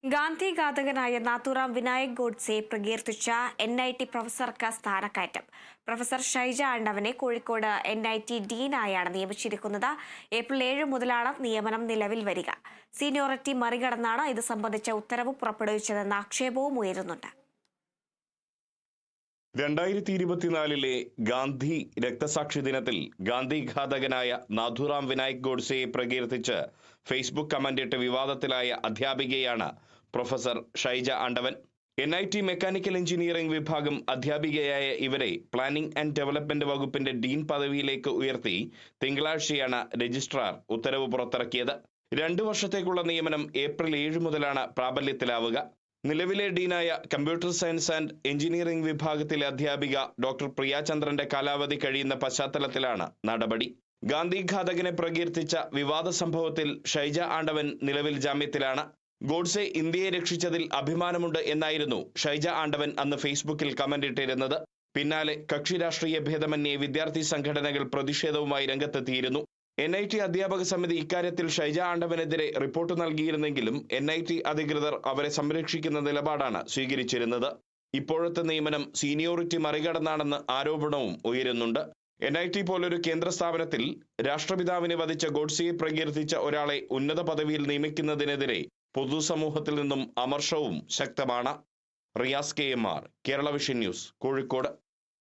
ഗാന്ധിഘാതകനായ Nathuram Vinayak Godse പ്രകീർത്തിച്ച NIT പ്രൊഫസർക്ക് സ്ഥാനക്കയറ്റം. Professor Shaija ആണ്ടവനെ കോഴിക്കോട് NIT ഡീനായാണ് നിയമിച്ചിരിക്കുന്നത്. ഏപ്രിൽ 7 മുതലാണ് നിയമനം നിലവിൽ വരിക. സീനിയോറിറ്റി മറികടന്നാണ് ഇത് സംബന്ധിച്ച ഉത്തരവ് പുറപ്പെടുവിച്ചതെന്ന ആക്ഷേപവും ഉയരുന്നുണ്ട്. 2024 ഗാന്ധി രക്തസാക്ഷി ദിനത്തിൽ ഗാന്ധിഘാതകനായ നാഥുറാം വിനായക് ഗോഡ്സെയെ പ്രകീർത്തിച്ച് ഫേസ്ബുക്ക് കമന്റിട്ട് വിവാദത്തിലായ അധ്യാപികയാണ് professor Shaija Andavan. NIT mechanical engineering വിഭാഗം അധ്യാപികയായ ഇവരെ പ്ലാനിംഗ് ആൻഡ് ഡെവലപ്മെന്റ് വകുപ്പിന്റെ ഡീൻ പദവിയിലേക്ക് ഉയർത്തി തിങ്കളാഴ്ചയാണ് രജിസ്ട്രാർ ഉത്തരവ് പുറത്തിറക്കിയത്. 2 വർഷത്തേക്കുള്ള നിയമനം ഏപ്രിൽ 7 മുതലാണ് പ്രാബല്യത്തിലാവുക. നിലവിലെ ഡീനായ കമ്പ്യൂട്ടർ സയൻസ് ആൻഡ് എഞ്ചിനീയറിംഗ് വിഭാഗത്തിലെ അധ്യാപിക ഡോക്ടർ പ്രിയാചന്ദ്രന്റെ കാലാവധി കഴിയുന്ന പശ്ചാത്തലത്തിലാണ് നടപടി. ഗാന്ധിഘാതകനെ പ്രകീർത്തിച്ച വിവാദ സംഭവത്തിൽ ഷൈജ ആണ്ടവൻ നിലവിൽ ജാമ്യത്തിലാണ്. ഗോഡ്സെ ഇന്ത്യയെ രക്ഷിച്ചതിൽ അഭിമാനമുണ്ട് എന്നായിരുന്നു ഷൈജ ആണ്ടവൻ അന്ന് ഫേസ്ബുക്കിൽ കമന്റ് ഇട്ടിരുന്നത്. പിന്നാലെ കക്ഷി രാഷ്ട്രീയ ഭേദമന്യേ വിദ്യാർത്ഥി സംഘടനകൾ പ്രതിഷേധവുമായി രംഗത്തെത്തിയിരുന്നു. NIT അധ്യാപക സമിതി ഇക്കാര്യത്തിൽ ഷൈജ ആണ്ടവനെതിരെ റിപ്പോർട്ട് നൽകിയിരുന്നെങ്കിലും NIT അധികൃതർ അവരെ സംരക്ഷിക്കുന്ന നിലപാടാണ് സ്വീകരിച്ചിരുന്നത്. ഇപ്പോഴത്തെ നിയമനം സീനിയോറിറ്റി മറികടന്നാണെന്ന് ആരോപണവും ഉയരുന്നുണ്ട്. NIT പോലൊരു കേന്ദ്ര സ്ഥാപനത്തിൽ രാഷ്ട്രപിതാവിനെ വധിച്ച ഗോഡ്സെയെ പ്രകീർത്തിച്ച ഒരാളെ ഉന്നത പദവിയിൽ നിയമിക്കുന്നതിനെതിരെ പൊതുസമൂഹത്തിൽ നിന്നും അമർഷവും ശക്തമാണ്. Riyas KMR, Kerala vision news, Kozhikode.